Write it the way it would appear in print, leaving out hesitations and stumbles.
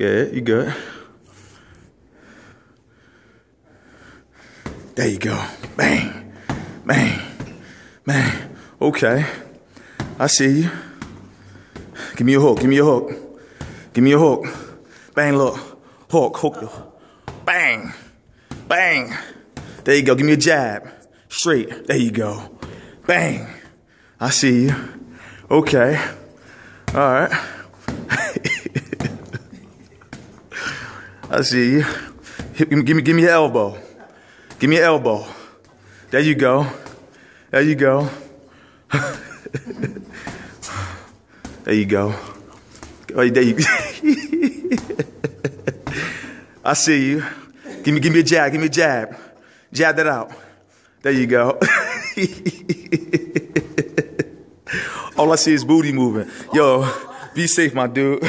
Good, you good. There you go. Bang, bang, bang. Okay. I see you. Give me a hook, give me a hook. Give me a hook. Bang, look. Hook. Bang, bang. There you go. Give me a jab. Straight. There you go. Bang. I see you. Okay. All right. I see you. Give me your elbow. Give me your elbow. There you go. There you go. There you go. Oh, there you go. I see you. Give me a jab. Give me a jab. Jab that out. There you go. All I see is booty moving. Yo, be safe, my dude.